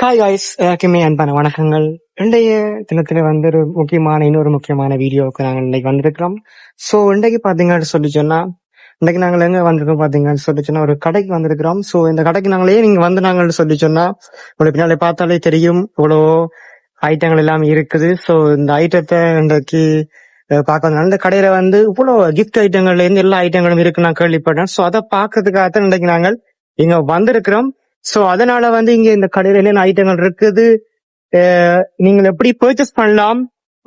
Hi guys, எல்லாருக்குமே அன்பான வணக்கங்கள். இன்றைய தினத்துல வந்து இன்னொரு முக்கியமான வீடியோவுக்கு நாங்கள் இன்னைக்கு வந்திருக்கிறோம். ஸோ இன்றைக்கு பாத்தீங்கன்னு சொல்லி சொன்னா, இன்னைக்கு நாங்கள் எங்க வந்திருக்கோம் பாத்தீங்கன்னு சொல்லி சொன்னா ஒரு கடைக்கு வந்திருக்கிறோம். ஸோ இந்த கடைக்கு நாங்களே நீங்க வந்தாங்கன்னு சொல்லி சொன்னா உங்களுக்கு பின்னாடி பார்த்தாலே தெரியும் இவ்வளோ ஐட்டங்கள் எல்லாம் இருக்குது. ஸோ இந்த ஐட்டத்தை இன்றைக்கு பார்க்க அந்த கடையில வந்து இவ்வளோ கிஃப்ட் ஐட்டங்கள்ல இருந்து எல்லா ஐட்டங்களும் இருக்கு நான் கேள்விப்பட்டேன். ஸோ அதை பார்க்கறதுக்காகத்தான் இன்றைக்கு நாங்கள் இங்க வந்திருக்கிறோம். சோ அதனால வந்து இங்க இந்த கடையில என்னென்ன ஐட்டங்கள் இருக்குது, நீங்கள் எப்படி பர்ச்சேஸ் பண்ணலாம்,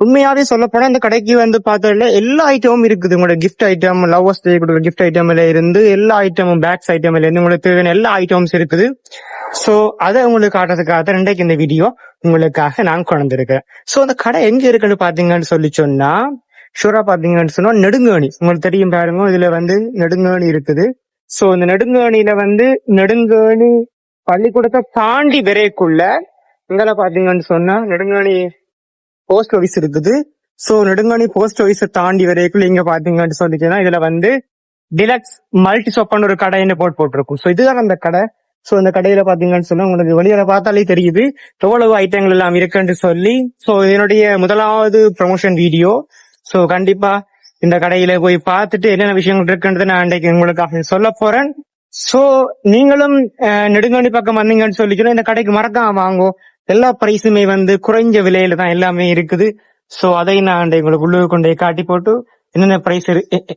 உண்மையாவே சொல்ல போனா இந்த கடைக்கு வந்து பார்த்ததுல எல்லா ஐட்டமும் இருக்குது. உங்களோட கிஃப்ட் ஐட்டம், லவ்வர்ஸ் டே கொடுக்குற கிஃப்ட் ஐட்டம்ல இருந்து எல்லா ஐட்டமும், பேக்ஸ் ஐட்டம்ல இருந்து உங்களுக்கு தேவையான எல்லா ஐட்டம்ஸ் இருக்குது. சோ அதை உங்களுக்கு காட்டுறதுக்காக ரெண்டைக்கு இந்த வீடியோ உங்களுக்காக நான் கொண்டு இருக்கேன். சோ அந்த கடை எங்க இருக்குன்னு பாத்தீங்கன்னு சொல்லி சொன்னா, ஷூரா பாத்தீங்கன்னு சொன்னா நெடுங்கேணி, உங்களுக்கு தெரியும் பாருங்க, இதுல வந்து நெடுங்கேணி இருக்குது. சோ இந்த நெடுங்கேணியில வந்து நெடுங்கேணி பள்ளிக்கூடத்தை தாண்டி விரைக்குள்ள இங்கெல்லாம் பாத்தீங்கன்னு சொன்னா நெடுங்காணி போஸ்ட் ஆபீஸ் இருக்குது. சோ நெடுங்காணி போஸ்ட் ஆபீஸை தாண்டி விரைக்குள்ள இங்க பாத்தீங்கன்னு சொல்லிச்சுன்னா இதுல வந்து டிலக்ஸ் மல்டி ஷாப்னு ஒரு கடைன்னு போட்டிருக்கும். சோ இதுதான் அந்த கடை. சோ இந்த கடையில பாத்தீங்கன்னு சொன்னா உங்களுக்கு வெளியில பார்த்தாலே தெரியுது எவ்வளவு ஐட்டங்கள் எல்லாம் இருக்குன்னு சொல்லி. சோ இதனுடைய முதலாவது ப்ரமோஷன் வீடியோ. சோ கண்டிப்பா இந்த கடையில போய் பார்த்துட்டு என்னென்ன விஷயங்கள் இருக்குன்றதை நான் அன்றைக்கு உங்களுக்காக சொல்ல போறேன். சோ நீங்களும் நெடுங்காணி பக்கம் வந்தீங்கன்னு சொல்லிக்கணும், இந்த கடைக்கு மறக்காம வாங்கோ. எல்லா பிரைஸுமே வந்து குறைஞ்ச விலையில தான் எல்லாமே இருக்குது. சோ அதை நான் உங்களுக்கு உள்ளே கொண்டே காட்டி போட்டு என்னென்ன பிரைஸ்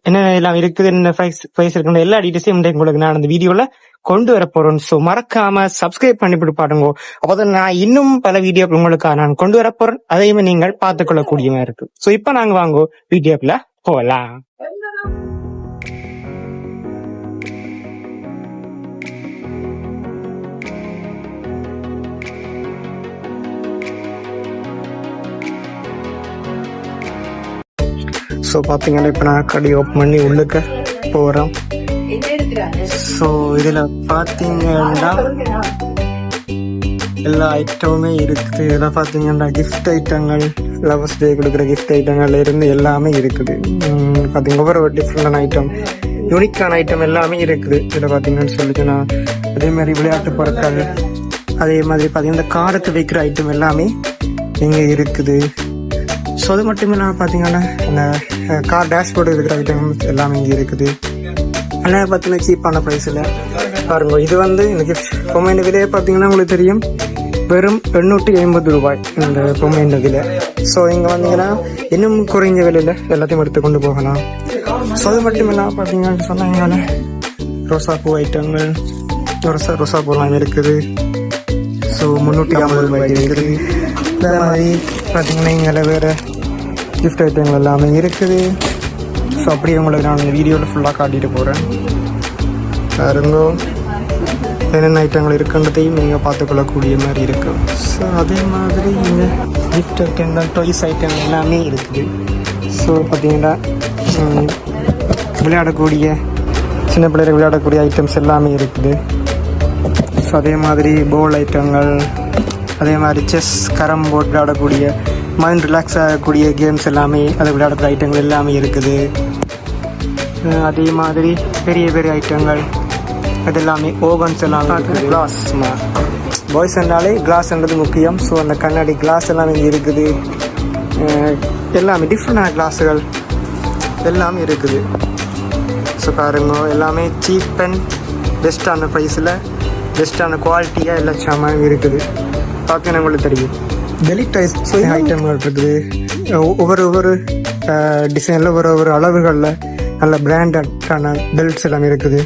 என்னென்ன எல்லாம் இருக்குது, என்னென்ன பிரைஸ் இருக்குன்ற எல்லா டீட்டெயில்ஸையும் உங்களுக்கு நான் அந்த வீடியோல கொண்டு வர போறேன். சோ மறக்காம சப்ஸ்கிரைப் பண்ணி பாருங்க. அப்போதான் நான் இன்னும் பல வீடியோ உங்களுக்காக நான் கொண்டு வர போறேன், அதையுமே நீங்கள் பார்த்துக் கொள்ளக்கூடியமா இருக்கு. சோ இப்ப நாங்க வாங்கோ வீடியோக்குள்ள போகலாம். ஸோ பார்த்தீங்கன்னா இப்போ நான் கடை ஓப்பன் பண்ணி உள்ளுக்க போகிறோம். ஸோ இதில் பார்த்தீங்கன்னா எல்லா ஐட்டமுமே இருக்குது. இதில் பார்த்தீங்கன்னா கிஃப்ட் ஐட்டங்கள், லவர்ஸ் டே கொடுக்குற கிஃப்ட் ஐட்டங்கள்ல இருந்து எல்லாமே இருக்குது. பார்த்தீங்கன்னா ஒவ்வொரு டிஃப்ரெண்டான ஐட்டம், யூனிக்கான ஐட்டம் எல்லாமே இருக்குது. இதில் பார்த்தீங்கன்னு சொல்லிச்சுன்னா அதே மாதிரி விளையாட்டு பொருட்கள், அதே மாதிரி பார்த்தீங்கன்னா காருக்கு வைக்கிற ஐட்டம் எல்லாமே இங்கே இருக்குது. ஸோ அது மட்டும் இல்லாமல் பார்த்தீங்கன்னா இந்த கார் டேஷ்போர்டு இருக்கிற ஐட்டம் எல்லாமே இங்கே இருக்குது. ஆனால் பார்த்தீங்கன்னா சீப்பான ப்ரைஸில் பாருங்க. இது வந்து எனக்கு பொம்மையின் விலையை பார்த்தீங்கன்னா உங்களுக்கு தெரியும், வெறும் 850 ரூபாய் இந்த பொம்மையின் விலை. ஸோ இங்கே வந்தீங்கன்னா இன்னும் குறைஞ்ச விலையில் எல்லாத்தையும் எடுத்து கொண்டு போகலாம். ஸோ அது மட்டும் இல்லாமல் பார்த்தீங்கன்னு சொன்னால் இங்கே ரோசாப்பூ ஐட்டங்கள், ரோசாப்பூலாம் இருக்குது. ஸோ 350 ரூபாய்க்கு இருக்குது. அதே மாதிரி பார்த்தீங்கன்னா இங்கே வேறு கிஃப்ட் ஐட்டங்கள் எல்லாமே இருக்குது. ஸோ அப்படியே உங்களுக்கு நான் இந்த வீடியோவில் ஃபுல்லாக காட்டிட்டு போகிறேன். பாருங்கோ என்னென்ன ஐட்டங்கள் இருக்குன்றதையும் நீங்கள் பார்த்துக்கொள்ளக்கூடிய மாதிரி இருக்கும். ஸோ அதே மாதிரி இங்கே கிஃப்ட் ஐட்டங்கள், டாய்ஸ் ஐட்டம் எல்லாமே இருக்குது. ஸோ பார்த்தீங்கன்னா விளையாடக்கூடிய சின்ன பிள்ளைகள் விளையாடக்கூடிய ஐட்டம்ஸ் எல்லாமே இருக்குது. ஸோ அதே மாதிரி போல் ஐட்டங்கள், அதே மாதிரி செஸ், கேரம் போர்டு விளையாடக்கூடிய, மைண்ட் ரிலாக்ஸ் ஆகக்கூடிய கேம்ஸ் எல்லாமே, அதை விளையாடுற ஐட்டங்கள் எல்லாமே இருக்குது. அதே மாதிரி பெரிய பெரிய ஐட்டங்கள் அது எல்லாமே, ஓவன்ஸ் எல்லாமே இருக்குது. கிளாஸ், பாய்ஸ் என்றாலே கிளாஸ்ன்றது முக்கியம். ஸோ அந்த கண்ணாடி கிளாஸ் எல்லாமே இங்கே இருக்குது. எல்லாமே டிஃப்ரெண்டான கிளாஸுகள் எல்லாமே இருக்குது. ஸோ பாருங்க, எல்லாமே சீப் அண்ட் பெஸ்ட்டான ப்ரைஸில், பெஸ்ட்டான குவாலிட்டியாக எல்லா சாமானும் இருக்குது. பார்க்க நம்மளுக்கு தெரியும். டெலிடைஸ் ஐட்டங்கள் இருக்குது. ஒவ்வொரு டிசைனில் ஒவ்வொரு அளவுகளில் நல்ல பிராண்டடான பெல்ட்ஸ் எல்லாமே இருக்குது.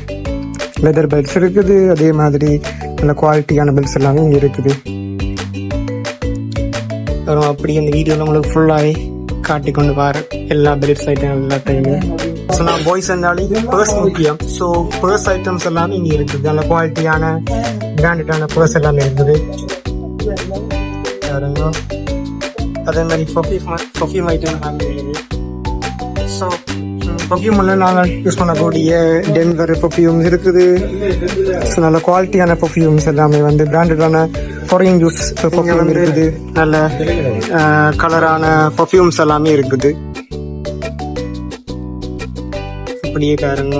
லெதர் பெல்ட்ஸ் இருக்குது. அதே மாதிரி நல்ல குவாலிட்டியான பெல்ட்ஸ் எல்லாமே இங்கே இருக்குது. அப்படி அந்த வீடியோவில் உங்களுக்கு ஃபுல்லாகவே காட்டி கொண்டு பாரு எல்லா பெல்ட்ஸ் ஐட்டம் எல்லாத்தையுமே. ஸோ நான் பாய்ஸ் இருந்தாலே பர்ஸ் முக்கியம். ஸோ பர்ஸ் ஐட்டம்ஸ் எல்லாமே இங்கே இருக்குது. நல்ல குவாலிட்டியான பிராண்டடான பர்ஸ் எல்லாமே இருக்குது. அதே மாதிரி பர்ஃப்யூம் ஐட்டம் இருக்குது. ஸோ பர்ஃப்யூம்ல நாங்கள் யூஸ் பண்ணக்கூடிய டென்வர் பர்ஃப்யூம்ஸ் இருக்குது. ஸோ நல்ல குவாலிட்டியான பர்ஃப்யூம்ஸ் எல்லாமே வந்து பிராண்டடான ஃபாரின் யூஸ் பர்ஃப்யூம் இருக்குது. நல்ல கலரான பர்ஃப்யூம்ஸ் எல்லாமே இருக்குது. அப்படியே பாருங்க.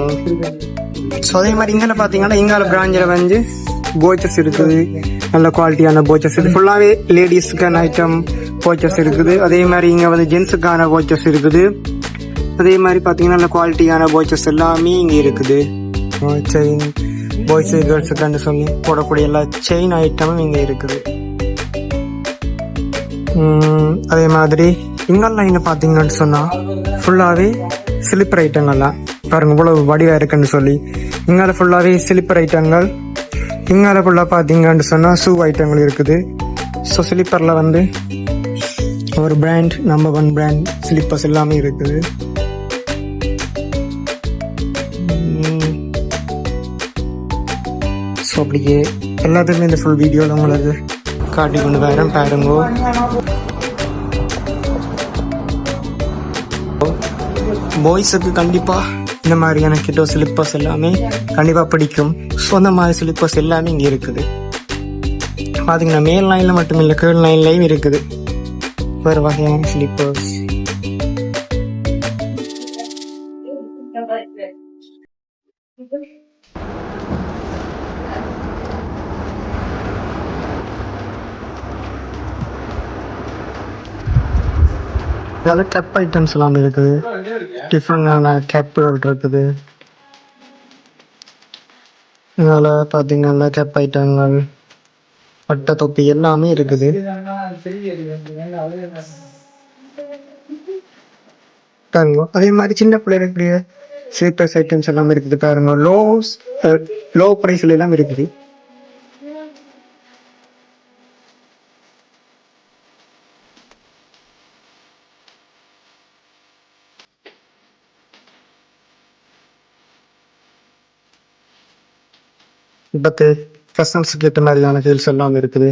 ஸோ அதே மாதிரி இங்கே பார்த்தீங்கன்னா இங்கால பிராஞ்சில் வந்து போச்சஸ் இருக்குது, நல்ல குவாலிட்டியான போச்சஸ். இது ஃபுல்லாகவே லேடிஸ்க்கான ஐட்டம் போச்சஸ் இருக்குது. அதே மாதிரி இங்கே வந்து ஜென்ஸுக்கான போச்சஸ் இருக்குது. அதே மாதிரி பார்த்தீங்கன்னா நல்ல குவாலிட்டியான போச்சஸ் எல்லாமே இங்கே இருக்குது. செயின் பாய்ஸ் கேர்ள்ஸுக்கான சொல்லி போடக்கூடிய எல்லா செயின் ஐட்டமும் இங்கே இருக்குது. அதே மாதிரி இங்கெல்லாம் இங்கே பார்த்தீங்கன்னு சொன்னால் ஃபுல்லாகவே ஸ்லிப்பர் ஐட்டங்கள்லாம் பாருங்க இவ்வளவு வடிவாக இருக்குன்னு சொல்லி. இங்கால ஃபுல்லாகவே ஸ்லிப்பர் ஐட்டங்கள், இங்கால ஃபுல்லாக பார்த்தீங்கன்னு சொன்னால் ஷூ ஐட்டங்கள் இருக்குது. ஸோ ஸ்லிப்பரில் வந்து ஒரு பிராண்ட், நம்பர் 1 பிராண்ட் ஸ்லிப்பர்ஸ் எல்லாமே இருக்குது. ஸோ அப்படியே எல்லாத்துக்குமே இந்த ஃபுல் வீடியோவில் உங்களுக்கு காட்டி கொண்டு வரேன் பாருங்க. பாய்ஸுக்கு கண்டிப்பாக இந்த மாதிரியான கிட்டோ ஸ்லிப்பர்ஸ் எல்லாமே கண்டிப்பாக பிடிக்கும். ஸோ அந்த மாதிரி ஸ்லிப்பர்ஸ் எல்லாமே இங்கே இருக்குது. பார்த்தீங்கன்னா மேல் லைனில் மட்டும் இல்லை, கேர்ள் லைன்லையும் இருக்குது வேறு வகையான ஸ்லிப்பர்ஸ். அதாவது கேப் ஐட்டம்ஸ் எல்லாமே இருக்குது. டிஃப்ரெண்டான கேப்புகள் இருக்குது. இதனால் பார்த்தீங்கன்னா கேப் ஐட்டங்கள், பட்டை தொப்பி எல்லாமே இருக்குது. பாருங்க அதே மாதிரி சின்ன பிள்ளைகளுடைய ஸ்லீப்பர்ஸ் ஐட்டம்ஸ் எல்லாமே இருக்குது. பாருங்க லோ ப்ரைஸ்ல எல்லாம் இருக்குது. பட்டு கஸ்டமர்ஸுக்கு ஏற்ற மாதிரியான ஹீல்ஸ் எல்லாம் இருக்குது.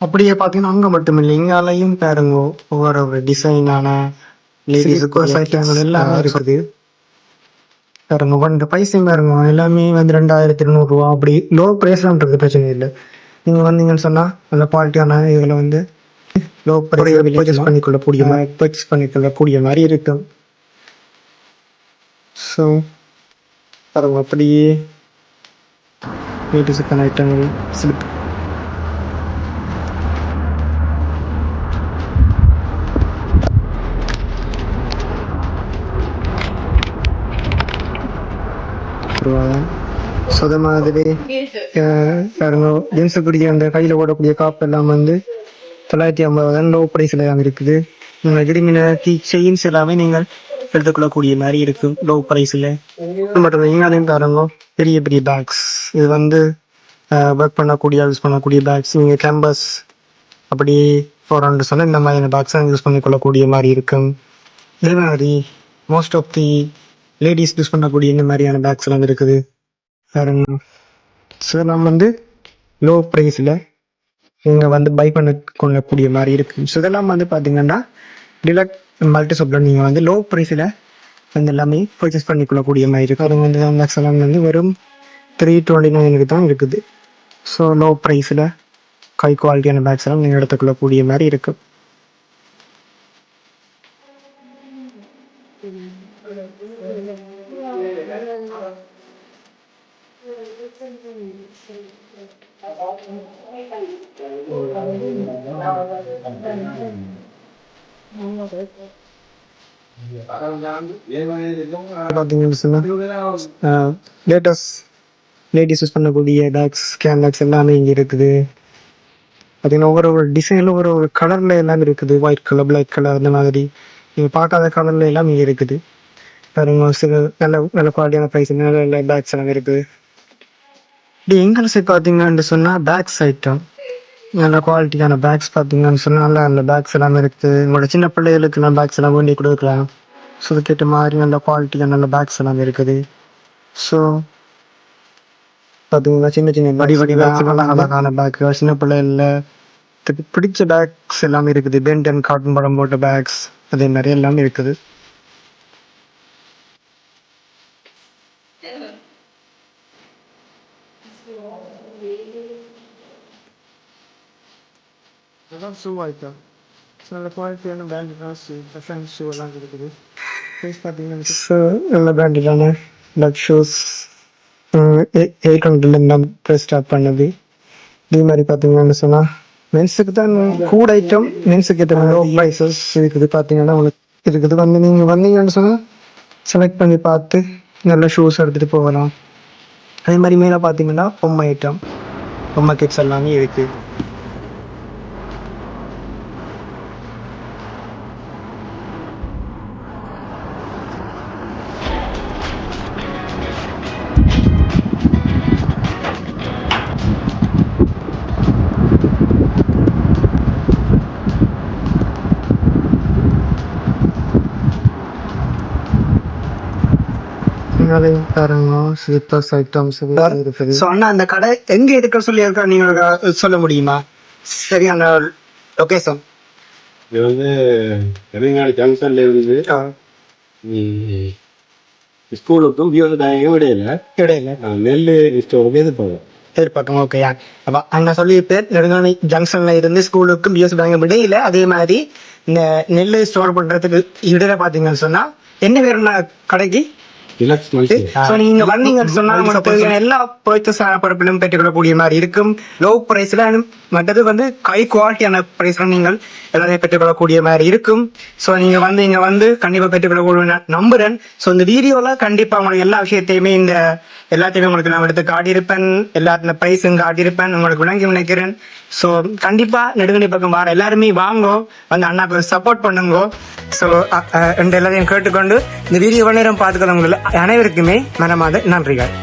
அப்படியே பார்த்தீங்கன்னா அங்கே மட்டும் இல்லை, இங்காலையும் பாருங்க ஒவ்வொரு டிசைனான லேடிஸுக்கு ஐட்டங்கள் எல்லாமே இருக்குது. பாருங்க வந்து பைசையும் பாருங்க எல்லாமே வந்து 2200 ரூபா அப்படி லோ ப்ரைஸ்லான்றது பிரச்சனை இல்லை. நீங்கள் வந்தீங்கன்னு சொன்னால் நல்ல குவாலிட்டியான இதில் வந்து லோ ப்ரைஸ் பர்ச்சேஸ் பண்ணிக்கொள்ளக்கூடிய மாதிரி இருக்கும். ஸோ பாருங்க அப்படியே லேடிஸுக்கான ஐட்டங்கள் ஸ்லிப் ஸோ அதே மாதிரி பாருங்க ஜென்ஸுக்குரிய அந்த கையில் ஓடக்கூடிய காப்பு எல்லாம் வந்து 950 லோ ப்ரைஸில் தான் இருக்குது. நீங்கள் விரும்பின செயின்ஸ் எல்லாமே நீங்கள் எடுத்துக்கொள்ளக்கூடிய மாதிரி இருக்கும் லோ ப்ரைஸில். மட்டும் இங்காலையும் பாருங்க பெரிய பெரிய பேக்ஸ், இது வந்து ஒர்க் பண்ணக்கூடிய யூஸ் பண்ணக்கூடிய பேக்ஸ். நீங்கள் கேம்பஸ் அப்படி போகிறோன்னு சொன்னால் இந்த மாதிரியான பேக்ஸ் யூஸ் பண்ணிக்கொள்ளக்கூடிய மாதிரி இருக்கும். இதே மாதிரி most of the ladies use பண்ணக்கூடிய இந்த மாதிரியான பேக்ஸ் எல்லாம் இருக்குது. ஸோ நம்ம வந்து லோ ப்ரைஸில் நீங்கள் வந்து பை பண்ண கொள்ளக்கூடிய மாதிரி இருக்குது. ஸோ இதெல்லாம் வந்து பார்த்தீங்கன்னா டிலக்ஸ் மல்டி ஷாப்பில் நீங்கள் வந்து லோ ப்ரைஸில் வந்து எல்லாமே பர்ச்சேஸ் பண்ணிக்கொள்ளக்கூடிய மாதிரி இருக்குது. அது வந்து பேக்ஸ் எல்லாம் வந்து வெறும் 329 தான் இருக்குது. ஸோ லோ ப்ரைஸில் ஹை குவாலிட்டியான பேக்ஸ் எல்லாம் நீங்கள் எடுத்துக்கொள்ளக்கூடிய மாதிரி இருக்குது. லேட்டஸ்ட் லேடிஸ் யூஸ் பண்ணக்கூடிய பேக்ஸ், கேன்பாக்ஸ் எல்லாமே இங்கே இருக்குது. பார்த்தீங்கன்னா ஒவ்வொரு டிசைனில் ஒரு கலரில் எல்லாமே இருக்குது. ஒயிட் கலர், பிளாக் கலர், அந்த மாதிரி நீங்கள் பார்க்காத கலரில் எல்லாம் இங்கே இருக்குது. பாருங்க சில நல்ல நல்ல குவாலிட்டியான ப்ரைஸ் நல்ல பேக்ஸ் எல்லாம் இருக்குது. இப்படி எங்களை சைட் பார்த்தீங்கன்னு சொன்னால் பேக்ஸ் ஐட்டம் நல்ல குவாலிட்டியான பேக்ஸ் பார்த்தீங்கன்னு சொன்னால் நல்ல நல்ல பேக்ஸ் எல்லாமே இருக்குது. உங்களோட சின்ன பிள்ளைகளுக்கு நல்ல பேக்ஸ் எல்லாம் வேண்டி கொடுக்கலாம். ஸோ அதுக்கேற்ற மாதிரி நல்ல குவாலிட்டியான நல்ல பேக்ஸ் எல்லாம் இருக்குது. ஸோ பார்த்தீங்கன்னா சின்ன சின்ன அழகான பேக்கு, சின்ன பிள்ளைகளில் பிடிச்ச பேக்ஸ் எல்லாமே இருக்குது. பென்ட் அண்ட் காட்டன் படம் போட்ட பேக்ஸ் அதே மாதிரி எல்லாமே இருக்குது. Shoe item. ஸோ நல்ல குவாலிட்டியான பிராண்டடான ஷூ எல்லாம் இருக்குது. ப்ரைஸ் பார்த்தீங்கன்னா நல்ல பிராண்டடான லக் ஷூஸ் 800 நம்ம ப்ரைஸ் ஸ்டார்ட் பண்ணது. இதே மாதிரி பார்த்தீங்கன்னு சொன்னால் மென்ஸுக்கு தான் கூட ஐட்டம், மென்ஸுக்கு ஏற்ற லோ ப்ரைஸஸ் இருக்குது. பார்த்தீங்கன்னா உங்களுக்கு இருக்குது. நீங்கள் வந்தீங்கன்னு சொன்னால் செலக்ட் பண்ணி பார்த்து நல்ல ஷூஸ் எடுத்துகிட்டு போகலாம். அதே மாதிரி மேலே பார்த்தீங்கன்னா பொம்மை ஐட்டம், பொம்மை கிட்ஸ் எல்லாமே இருக்குது. அந்த கடை எங்க இருக்க சொல்லி நீங்க சொல்ல முடியுமா? சரியான லொகேஷன் இது வந்து எரிங்காடு ஜங்ஷன்ல இருந்து ஸ்கூலுக்கும் இடையில நெல் ஸ்டோருக்கு எதிர்பார்க்கணும். ஓகேயா, அப்ப அண்ணா சொல்லியிருப்பேன் நெடுங்காணி ஜங்ஷன்ல இருந்து ஸ்கூலுக்கும் பிஎஸ் பேங்க் இடையில. அதே மாதிரி இந்த நெல் ஸ்டோர் பண்றதுக்கு இடையில பாத்தீங்கன்னு சொன்னா என்ன வேற கடைக்கு நீங்க வந்தீங்கன்னு சொன்னா எல்லா பர்ச்சேஸ் பொருட்களும் பெற்றுக்கொள்ளக்கூடிய மாதிரி இருக்கும். லோ பிரைஸ்ல மற்றது வந்து ஹை குவாலிட்டியான பிரைஸ்ல நீங்கள் எல்லாத்தையும் பெற்றுக்கொள்ளக்கூடிய மாதிரி இருக்கும். ஸோ நீங்க வந்து கண்டிப்பா பெற்றுக்கொள்ளக்கூடிய நம்புறேன். ஸோ இந்த வீடியோல கண்டிப்பா உங்களுக்கு எல்லா விஷயத்தையுமே எல்லாத்தையுமே உங்களுக்கு நான் எடுத்து காட்டியிருப்பேன். எல்லாத்துல பிரைஸும் காட்டியிருப்பேன். உங்களுக்கு விளங்கி நினைக்கிறேன். ஸோ கண்டிப்பா நெடுங்கணி பக்கம் வர எல்லாருமே வாங்கோ, வந்து அண்ணாக்கு சப்போர்ட் பண்ணுங்க. ஸோ எல்லாத்தையும் கேட்டுக்கொண்டு இந்த வீடியோ நேரம் பார்த்துக்கிறவங்க அனைவருக்குமே மனமார்ந்த நன்றிகள்.